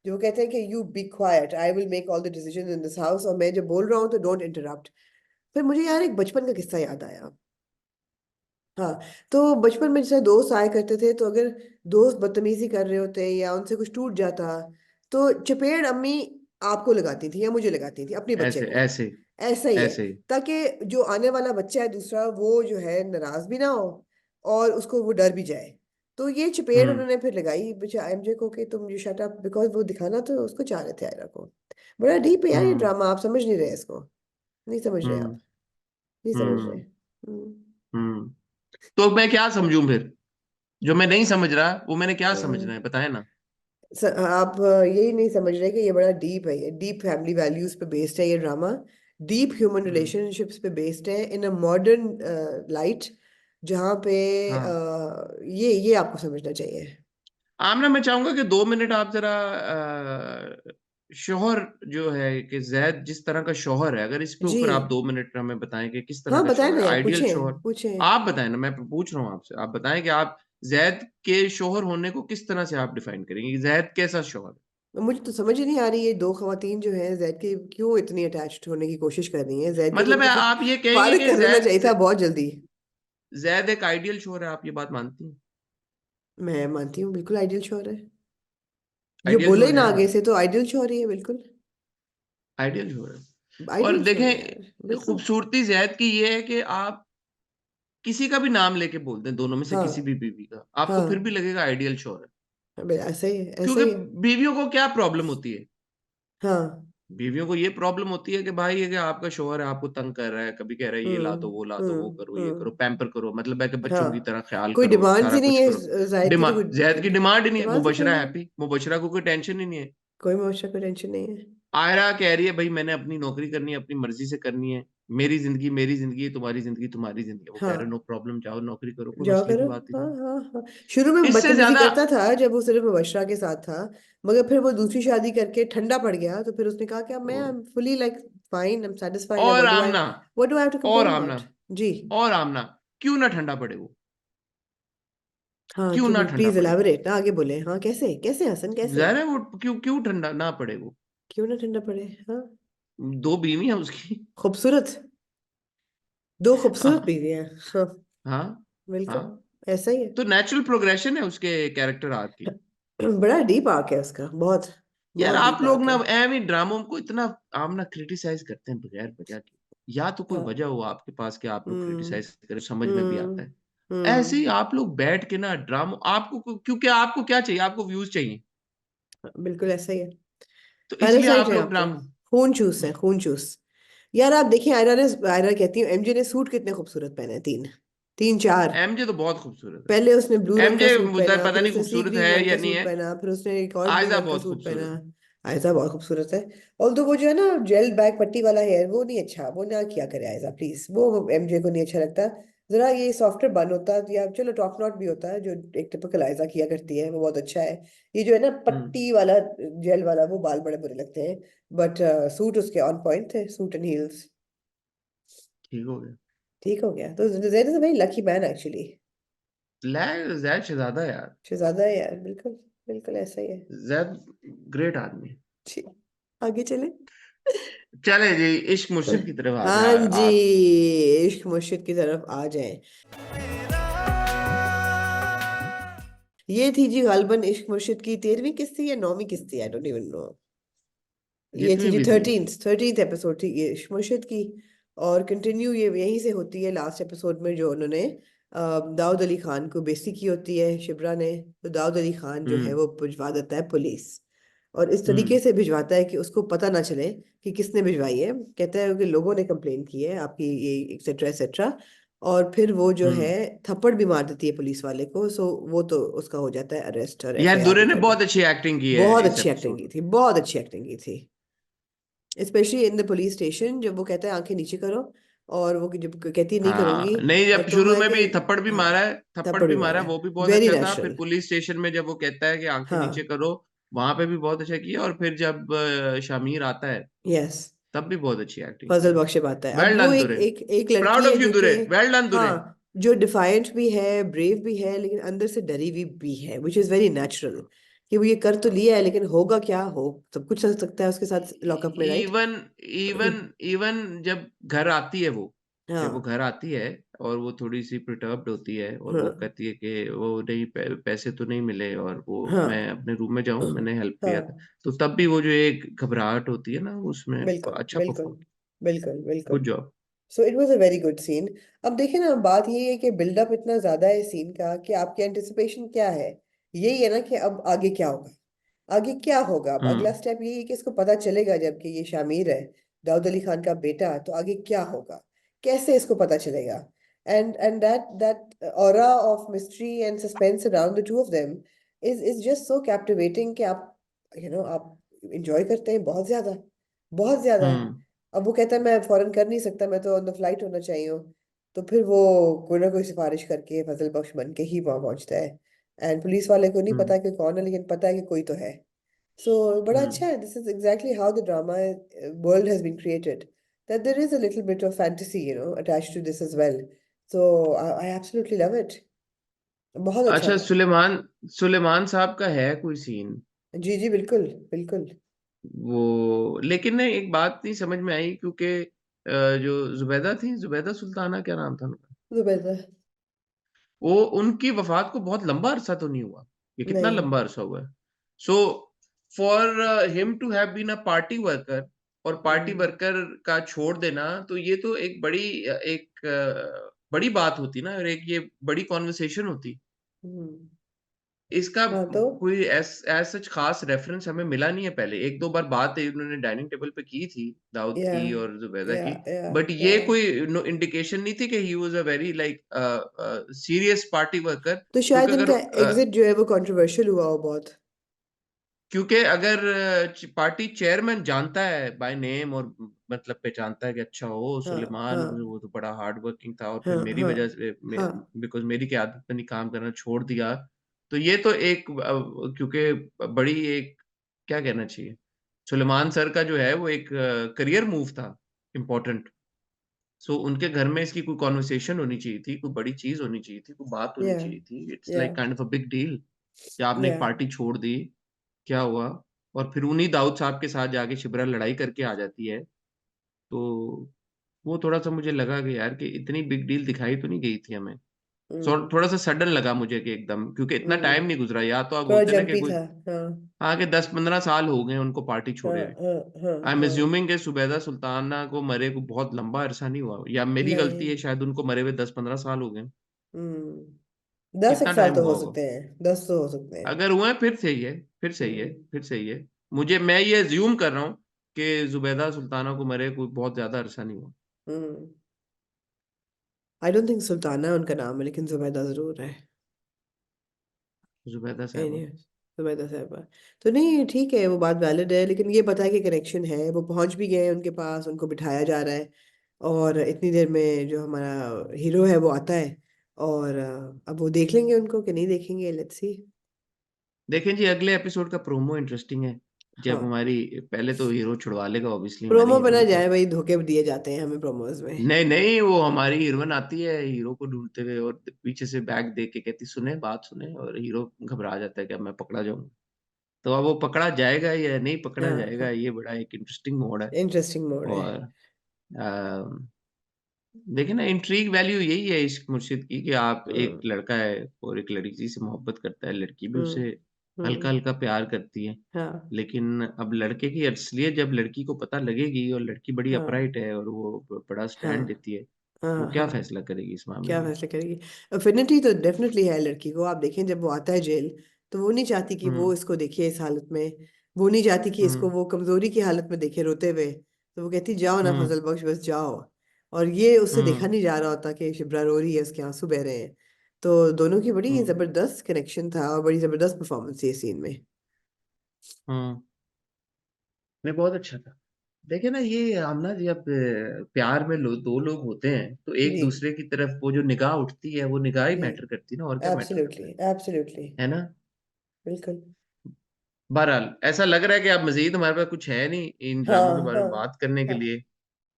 जो कहते हैं कि you be quite, I will make all the decision in this house, और मैं जब बोल रहा हूँ तो डोंट इंटरप्ट। फिर मुझे यार एक बचपन का किस्सा याद आया। हाँ। तो बचपन में जैसे दोस्त आया करते थे, तो अगर दोस्त बदतमीजी कर रहे होते या उनसे कुछ टूट जाता, तो चपेड़ अम्मी आपको लगाती थी या मुझे लगाती थी, अपने बच्चे ऐसे को। ऐसे ऐसा ही है, ऐसे ही। ताकि जो आने वाला बच्चा है दूसरा, वो जो है नाराज भी ना हो और उसको वो डर भी जाए। तो ये चपेड़ हम्म उन्होंने फिर लगाई बच्चा एमजे को कि तुम यू शट अप, बिकॉज वो दिखाना तो उसको चाह रहे थे आयरा को। बड़ा डीप है यार ये हम्म ड्रामा, आप समझ नहीं रहे इसको। नहीं समझ रहे आप। हम्म नहीं समझ रहे। हम्म हम्म। तो मैं क्या समझूं फिर? जो मैं नहीं समझ रहा वो मैंने क्या समझना हम्म। है, बताए ना। आप यही नहीं समझ रहे कि ये बड़ा डीप है, ये डीप फैमिली वैल्यूज पे बेस्ड है ये ड्रामा। डीप ह्यूमन हम्म। रिलेशनशिप्स पे बेस्ड है इन अ मॉडर्न लाइट, जहाँ पे हाँ, ये आपको समझना चाहिए। आमना मैं चाहूंगा कि 2 मिनट आप जरा शोहर जो है कि जैद जिस तरह का शोहर है, अगर इस पे जी। ऊपर आप 2 मिनट हमें बताएं कि किस तरह हाँ का बताएं शोहर ना है, यार, आइडियल पूछें शोहर। पूछें। आप बताएं ना, मैं पूछ रहा हूँ आपसे, आप बताएं कि आप जैद के शोहर होने को किस तरह से आप डिफाइन करेंगे, जैद कैसा शोहर है? मुझे तो समझ ही नहीं आ रही, ये दो खवातीन जो हैं जैद के, क्यों इतनी अटैच्ड होने की कोशिश कर रही हैं जैद को, तो मतलब है उनको आप ये कहेंगे फारिग कि कर देना चाहिए था बहुत जल्दी। जैद एक आइडियल शोहर है, आप ये बात मानती हैं? मैं मानती हूँ, बिल्कुल आइडियल शोर है। जो आइडियल बोले ही शोहर ना है आगे ना, से, तो आइडियल शोर ही है बिल्कुल। आइडियल शोहर है। और आइडियल शोर है यार, देखें बिल्कुल। खूबसूरती जैद की ये है कि आप किसी का भी नाम लेके बोल दें, दोनों में से किसी हाँ भी बीवी का, आपको फिर भी हाँ। लगेगा आइडियल शोहर है। अबे ऐसा ही है, ऐसा क्योंकि ही है। बीवियों को क्या प्रॉब्लम होती है? हाँ। बीवियों को ये प्रॉब्लम होती है कि भाई ये कि आपका शोहर है, आपको तंग कर रहा है, कभी कह रहा है ये ला दो, वो ला दो, वो करो, ये करो, हम्म। पैम्पर करो, मतलब है कि बच्चों की हाँ। तरह ख्याल कोई करो, डिमांड्स सारा ही नहीं कुछ है करो। जायद की, तो डिमांड, जैद की डिमांड ही नहीं है, डिमांड्स ही कोई मुबशरा नहीं है। हैप्पी, मुबशरा को कोई टेंशन ही नहीं है। कोई मुझे कोई टेंशन नहीं है। आयरा कह रही है भाई मैंने अपनी नौकरी करनी है, अपनी मर्जी से करनी है, मेरी जिंदगी, तुम्हारी जिंदगी तुम्हारी जिंदगी। वो कह रहे नो हाँ। प्रॉब्लम, जाओ नौकरी करो, कोई जाओ मसले की करो। बात ही हाँ नहीं। हाँ हाँ। शुरू में इससे बदतमीजी ज्यादा करता था जब वो सिर्फ मुबशरा के साथ था, मगर फिर वो दूसरी शादी करके ठंडा पड़ गया, तो फिर उसने कहा कि अब मैं I am fully like fine, I am satisfied, और what do I, Amna, what do I have to और कंप्लेन आमना, अबाउट। जी। और आमना, क्यों ना ठंडा पड़े वो? हाँ क्यों क्यों, ना ठंडा प्लीज पड़े? एलाबोरेट ना, आगे बोले, हाँ कैसे कैसे हसन कैसे। जाहिर है वो क्यों क्यों ठंडा ना पड़े वो? क्यों ना ठंडा पड़े। हाँ। दो बीवी हैं उसकी। खूबसूरत, दो खूबसूरत हाँ बीवी हैं। हाँ। हाँ बिल्कुल हाँ। ऐसा ही है। तो नेचुरल प्रोग्रेशन है उसके कैरेक्टर आर्क की। बड़ा डीप आर्क है उसका, बहुत यार बहुत आप डीप लोग आर्क ना है। एम ही ड्रामों को इतना आम ना क्रिटिसाइज करते हैं बगैर वजह के। या तो कोई हाँ। वजह हो आपके पास कि आप लोग हम्म क्रिटिसाइज करें, समझ में भी आता हम्म है। ऐसे ही हम्म। आप लोग बैठ के ना ड्रामा, आपको क्योंकि आपको क्या चाहिए, आपको व्यूज चाहिए, बिल्कुल ऐसा ही है। तो इसलिए पैरासाइट आप है लोग आप तो, ड्रामा। खून चूस है, खून चूस। यार आप देखिए, आयरा कहती हूँ, एमजे ने सूट कितने खूबसूरत पहने, तीन, तीन चार। एमजे तो बहुत खूबसूरत पहले उसने ब्लू है। रंग का एमजे सूट मुझे पहना, पता फिर नहीं उसने सी खूबसूरत ग्रीन है रंग या का नहीं सूट है। पहना, फिर उसने एक और ब्लू आयजा रंग का बहुत सूट पहना। खूबसूरत है। आयजा बहुत खूबसूरत है। ऑल्दो वो जो है ना जेल बैक पट्टी वाला हेयर, वो नहीं अच्छा, वो ना किया करे आयजा प्लीज, वो एमजे को नहीं अच्छा लगता। जरा ये सॉफ्टवेयर बन होता या चलो टॉप नॉट भी होता है, जो एक टिपिकल आयजा किया करती है, वो बहुत अच्छा है। ये जो है ना हम्म। पट्टी वाला जेल वाला, वो बाल बड़े बुरे लगते हैं। बट सूट उसके ऑन पॉइंट थे, सूट एंड हील्स। ठीक हो गया। ठीक हो गया, तो Zaid is a very lucky man actually. Zaid शहजादा यार। शहजादा है यार, बिल्कुल, बिल्कुल ऐसा ही है। जैद ग्रेट आदमी। जी, आगे चले। चले जी, इश्क मुर्शिद की तरफ आ हाँ जाए जी, आप। इश्क मुर्शिद की तरफ आ जाएं। ये थी जी गालिबन इश्क मुर्शिद की 13वीं किस्ती या 9वीं किस्ती, आई डोंट इवन नो। ये थी जितनी जी भी थी। 13th एपिसोड थी ये इश्क मुर्शिद की। और कंटिन्यू ये यहीं से होती है लास्ट एपिसोड में, जो उन्होंने दाऊद अली खान को बेइज्जती की होती है शिबरा ने। तो दाऊद अली खान जो है हम्म। वो भिजवा देता है पुलिस। और इस तरीके हम्म। से भिजवाता है कि उसको पता ना चले कि किसने भिजवाई है। कहता है कि लोगों ने कंप्लेन की है आपकी, ये एक्सेट्रा एक्सेट्रा। और फिर वो जो है हम्म। थप्पड़ भी मार देती है पुलिस वाले को। सो वो तो उसका हो जाता है अरेस्ट और यार एफआईआर दुरे भी ने कर बहुत दे। अच्छी एक्टिंग की है बहुत इस अच्छी एक्टिंग एपिसोड की में। थी, बहुत अच्छी एक्टिंग की थी। Specially in the police station, जब वो कहता है आंखें नीचे करो, और वो जब कहती है नहीं करूंगी, हाँ नहीं, जब तो शुरू मैं में कि भी थप्पड़ भी हाँ, मारा है, थप्पड़ थप्पड़ भी भी मारा मारा है, है, वो भी बहुत वेरी अच्छा था। फिर नेचुरल। पुलिस स्टेशन में जब वो कहता है कि आंखें नीचे हाँ, करो, वहां पे भी बहुत अच्छा किया। और फिर जब शामिर आता है, यस, तब भी बहुत अच्छी एक्टिंग की फजल है। बख्श बात है। अब वेल वो डन एक दुरे। एक एक लड़की प्राउड है ऑफ यू जो कि, दुरे, वेल डन दुरे। हाँ, जो डिफाइंट भी है, ब्रेव भी है, लेकिन अंदर से डरी हुई भी है, विच इज वेरी नेचुरल। कि वो ये कर तो लिया है, लेकिन होगा क्या, हो सब कुछ हो सकता है उसके साथ लॉकअप में, राइट। इवन इवन इवन जब घर आती है वो, जब वो हाँ, घर आती है और वो थोड़ी सी perturbed होती है, और वो हाँ, कहती है कि वो नहीं, पैसे तो नहीं मिले, और वो मैं हाँ, अपने रूम में जाऊं, मैंने हेल्प किया था। हाँ, तो तब भी वो जो एक घबराहट होती है ना, उसमें बिल्कुल, अच्छा बिल्कुल, परफॉर्म। बिल्कुल, गुड बिल्कुल। Job. So it was a very good scene. अब देखिए ना, बात ये है कि बिल्डअप इतना ज्यादा है सीन का कि आपकी एंटिसिपेशन क्या है। यही है ना कि अब आगे क्या होगा, आगे क्या होगा। अब अगला हम्म। स्टेप यही है कि इसको पता चलेगा जब कि ये शामिर है, दाऊद अली खान का बेटा, तो आगे क्या होगा, कैसे इसको पता चलेगा। And that aura of mystery and suspense around the two of them is just so captivating कि आप आप इंजॉय करते हैं बहुत ज्यादा, बहुत ज्यादा। हम्म। अब वो कहता है मैं फॉरेन कर नहीं सकता, मैं तो ऑन द फ्लाइट होना चाहिए हूँ। तो फिर वो कोई ना कोई सिफारिश करके फजल बख्श बन के ही वहां पहुंचता है। एंड पुलिस वाले को नहीं हम्म। पता कि कौन है, लेकिन पता है कि कोई तो है। सो बड़ा हम्म। अच्छा है, this is exactly how the drama world has been created, that there is a little bit of fantasy, attached to this as well. So I absolutely love it. बहुत अच्छा अच्छा, था। सुलेमान, सुलेमान साहब का है कोई सीन? जी जी, बिल्कुल, बिल्कुल। वो लेकिन ना एक बात नहीं समझ में आई, क्योंकि जो जुबैदा थी, जुबैदा सुल्ताना क्या नाम था उनका, जुबैदा। वो उनकी वफात को बहुत लंबा अरसा तो नहीं हुआ, ये कितना नहीं। लंबा अरसा हुआ है? So for him to have been a party worker, और पार्टी हम्म, वर्कर का छोड़ देना, तो ये तो एक बड़ी एक बड़ी बात होती ना, और एक ये बड़ी कॉन्वर्सेशन होती। हम्म। इसका हाँ तो, कोई एज सच खास रेफरेंस हमें मिला नहीं है। पहले एक दो बार बात है उन्होंने डाइनिंग टेबल पे की थी, दाऊद या की और जुबैदा या की। या बट या ये कोई इंडिकेशन नहीं थी कि he was a very like serious party worker. तो क्योंकि शायद अगर इनका एग्जिट जो है वो कंट्रोवर्शियल हुआ हो बहुत। क्योंकि अगर पार्टी चेयरमैन जानता है बाय नेम, और मतलब पहचानता है कि अच्छा हो हाँ, सुलेमान, हाँ, वो तो बड़ा हार्ड वर्किंग था, और हाँ, फिर मेरी हाँ, वजह से, हाँ, बिकॉज मेरी की आदत पे नहीं काम करना छोड़ दिया, तो ये तो एक क्योंकि बड़ी एक, क्या कहना चाहिए, सुलेमान सर का जो है वो एक करियर मूव था, इम्पोर्टेंट। सो उनके घर में इसकी कोई कॉन्वर्सेशन होनी चाहिए थी, कोई बड़ी चीज होनी चाहिए थी, कोई बात होनी या चाहिए थी। इट्स या like kind of a big deal कि आपने या एक पार्टी छोड़ दी, क्या हुआ? और फिर उन्हीं दाऊद साहब के साथ जाके शिबरा लड़ाई करके आ जाती है। तो वो थोड़ा सा मुझे लगा कि यार, कि इतनी बिग डील दिखाई तो नहीं गई थी हमें। हम्म, थोड़ा सा सडन लगा मुझे कि एकदम, क्योंकि इतना टाइम हम्म। नहीं गुजरा, या तो अब थोड़ा होते ना कि जंपी कोई, था। हाँ, हाँ, कि 10-15 साल हो गए उनको पार्टी हाँ, छोड़े हुए। हाँ, हाँ, आई एम हाँ। एज्यूमिंग कि सुबैदा सुल्ताना को मरे को बहुत लंबा अरसा नहीं हुआ, या मेरी गलती है, नहीं। शायद उनको मरे हुए 10-15 साल हो गए। 10 एक कितना साल टाइम तो हुआ हो होगा? सकते हैं, 10 तो हो सकते हैं। अगर हुए फिर सही है, फिर सही है, हम्म, फिर सही है। मुझे, मैं ये अज्यूम कर रहा हूँ कि ज़ुबैदा सुल्ताना को मरे कोई बहुत ज़्यादा अरसा नहीं हुआ। हम्म। आई डोंट थिंक सुल्ताना उनका नाम है, लेकिन जुबैदा जरूर है। ज़ुबैदा साहिबा। एनीवे, जुबैदा साहबा। तो नहीं, ठीक है, वो बात वैलिड है, लेकिन ये पता है कि कनेक्शन है, वो पहुंच भी गए हैं उनके पास, उनको बिठाया जा रहा है। और इतनी देर में जो हमारा हीरो है वो आता है। और अब वो देख लेंगे उनको कि नहीं देखेंगे, लेट्स सी। देखें जी, अगले एपिसोड का प्रोमो इंटरेस्टिंग है। जब हाँ, हमारी पहले तो हीरो छुड़वा लेगा ऑब्वियसली हमारी प्रोमो बना हीरोइन को। जाए भाई, धोखे दिए जाते हैं हमें प्रोमोज में। नहीं नहीं, वो हमारी हीरोइन आती है हीरो को ढूंढते हुए और पीछे से बैग देख के कहती सुने बात सुने, और हीरो घबरा जाता है कि अब मैं पकड़ा जाऊंगा। तो अब वो पकड़ा जाएगा या नहीं पकड़ा हाँ जाएगा, हाँ, ये बड़ा एक इंटरेस्टिंग मोड है। इंटरेस्टिंग मोड है। और देखिए ना, इंट्रीग वैल्यू यही है इश्क मुर्शिद की, कि आप, एक हम्म लड़का है और एक लड़की से मोहब्बत करता है, लड़की भी हम्म उससे हम्म। हल्का हल्का प्यार करती है। हाँ लेकिन अब लड़के की असलियत जब लड़की को पता लगेगी, और लड़की बड़ी हाँ अपराइट है और वो बड़ा हाँ स्टैंड देती है, वो हाँ क्या हाँ। फैसला करेगी इस मामले क्या में? फैसला करेगी? अफिनिटी तो डेफिनेटली है लड़की को। आप देखें, जब वो आता है जेल, तो वो नहीं चाहती कि वो हम्म इसको देखे इस हालत में। वो नहीं चाहती कि इसको हम्म वो कमजोरी की हालत में देखे रोते हुए। तो वो कहती जाओ ना हम्म फजल बख्श, बस जाओ। और ये उससे देखा हम्म नहीं जा रहा होता कि शिब्रा रो रही है, उसके आंसू बह रहे हैं। तो दोनों की बड़ी हम्म जबरदस्त कनेक्शन था, और बड़ी जबरदस्त परफॉर्मेंस थी इस सीन में। हम्म। नहीं, बहुत अच्छा था। देखिए ना, ये आमना जी, अब प्यार में दो लोग होते हैं तो एक जी दूसरे की तरफ वो जो निगाह उठती है, वो निगाह ही जी, मैटर करती है ना, और क्या मैटर करता एब्सोल्युटली एब्सोल्युटली, है ना? बिल्कुल। बहरहाल ऐसा लग रहा है कि अब मजीद हमारे पास कुछ है नहीं इन ड्रामों के हाँ बारे में हाँ बात करने के हाँ। लिए।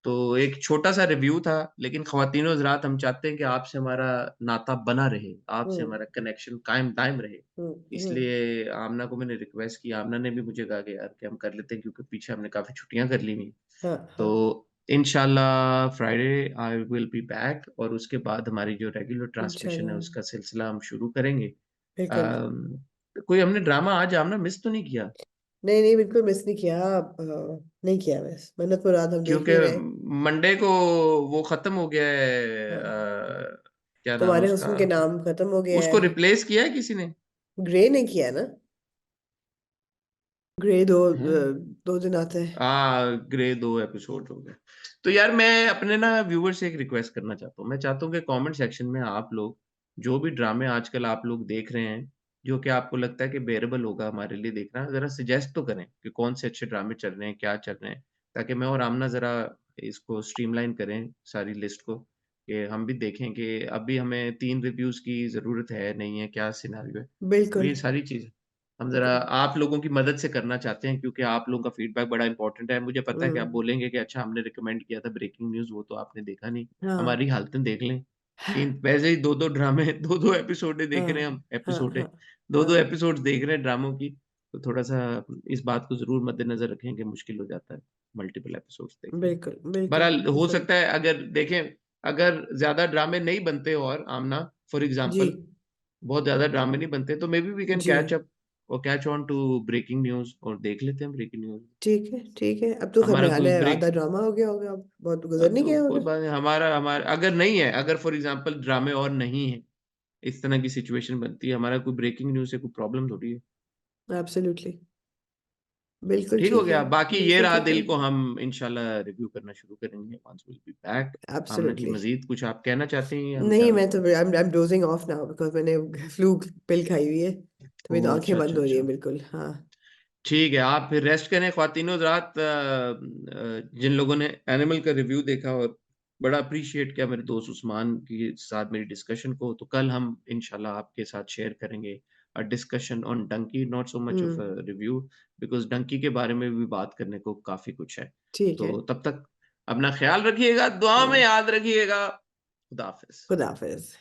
तो एक छोटा सा रिव्यू था, लेकिन ख्वातीनो हज़रात, हम चाहते हैं कि आपसे हमारा नाता बना रहे, आपसे हम्म हमारा कनेक्शन कायम दायम रहे। हम्म। इसलिए आमना को मैंने रिक्वेस्ट की, आमना ने भी मुझे कहा कि यार कि हम कर लेते हैं, क्योंकि पीछे हमने काफ़ी छुट्टियां कर ली हुई। हाँ तो हाँ, इंशाल्लाह Friday I will be back, और उसके बाद हमारी जो रेगुलर ट्रांसमिशन है इंशाल्लाह, उसका सिलसिला हम शुरू करेंगे। बिल्कुल। अम, कोई हमने ड्रामा आज आमना मिस तो नहीं किया? नहीं नहीं, बिल्कुल मिस नहीं किया। नहीं किया मिस, मेहनत मुराद हम देख क्योंकि ही रहे हैं। मंडे को वो खत्म हो गया है, हाँ, क्या नाम है तुम्हारे उसका? हुस्न के नाम खत्म हो गया उसको है। रिप्लेस किया है किसी ने? ग्रे नहीं किया ना? ग्रे हैं? दो दिन आता है। ग्रे 2 एपिसोड हो गए। तो यार मैं अपने ना व्यूअर से एक रिक्वेस्ट करना चाहता हूँ। मैं चाहता हूँ कि कमेंट सेक्शन में आप लोग जो भी ड्रामे आजकल आप लोग देख रहे हैं, जो कि आपको लगता है कि बेरेबल होगा हमारे लिए देखना, ज़रा सजेस्ट तो करें कि कौन से अच्छे ड्रामे चल रहे हैं, क्या चल रहे हैं, ताकि मैं और आमना ज़रा इसको स्ट्रीमलाइन करें सारी लिस्ट को, कि हम भी देखें कि अभी हमें 3 रिव्यूज़ की ज़रूरत है, नहीं है, क्या सिनेरियो है। तो बिल्कुल ये सारी चीज़ें हम ज़रा बिल्कुल। आप लोगों की मदद से करना चाहते हैं, क्योंकि आप लोगों का फीडबैक बड़ा इंपॉर्टेंट है। मुझे पता है कि आप हम्म। बोलेंगे कि अच्छा हमने रिकमेंड किया था ब्रेकिंग न्यूज़, वो तो आपने देखा नहीं। हाँ हमारी हालतें देख लें। 3 वैसे ही 2-2 ड्रामे 2-2 एपिसोडें देख रहे हैं हम, हाँ हाँ एपिसोडें हाँ 2-2 हाँ, एपिसोड्स देख रहे हैं ड्रामों की। तो थोड़ा-सा इस बात को ज़रूर मद्देनज़र रखें कि मुश्किल हो जाता है मल्टीपल एपिसोड्स देखना। बिल्कुल बिल्कुल बहरहाल हो बिल्कुल। सकता है, अगर देखें, अगर ज़्यादा ड्रामे नहीं बनते और आमना, फॉर जी एग्ज़ाम्पल बहुत ज़्यादा ड्रामे नहीं बनते, तो मे बी वी कैन जी, कैच अप और catch on to breaking news, और देख लेते हैं ब्रेकिंग न्यूज़। ठीक है ठीक है। अब तो खैर हमारा मेरा ख्याल कोई है ब्रेक, आधा ड्रामा हो गया होगा, अब बहुत गुजर अब नहीं तो गया कोई होगा। बात नहीं, हमारा हमारा अगर नहीं है, अगर फॉर एग्ज़ाम्पल ड्रामे और नहीं है, इस तरह की सिचुएशन बनती है, हमारा कोई ब्रेकिंग न्यूज़ से कोई प्रॉब्लम थोड़ी है। एब्सोल्युटली, बिल्कुल ठीक हो ठीक है, गया, बाकी ये बिल्कुल रहा ठीक है। दिल को हम इंशाल्लाह रिव्यू करना शुरू करेंगे once will be back. Aamna ji, absolutely. मज़ीद कुछ आप कहना चाहते हैं या हम नहीं, चालू मैं तो करें? I am dosing of now, because मैंने फ्लू पिल खाई हुई है, तो मेरी तो ओह! आंखें अच्छा, बंद अच्छा, हो रही है अच्छा। बिल्कुल। हाँ ठीक है, आप फिर रेस्ट करें ख़वातीनो हज़रात। जिन लोगों ने एनिमल का रिव्यू देखा और बड़ा एप्रिशिएट किया मेरे दोस्त उस्मान के साथ मेरी डिस्कशन को, तो कल हम इंशाल्लाह आपके साथ शेयर करेंगे discussion on Dunki, not so much of a hmm, review, because Dunki के बारे में भी बात करने को काफ़ी कुछ है। ठीक है। तो तब तक अपना ख़्याल रखिएगा, दुआ में हाँ, याद रखिएगा। खुदा हाफ़िज़। खुदा हाफिज।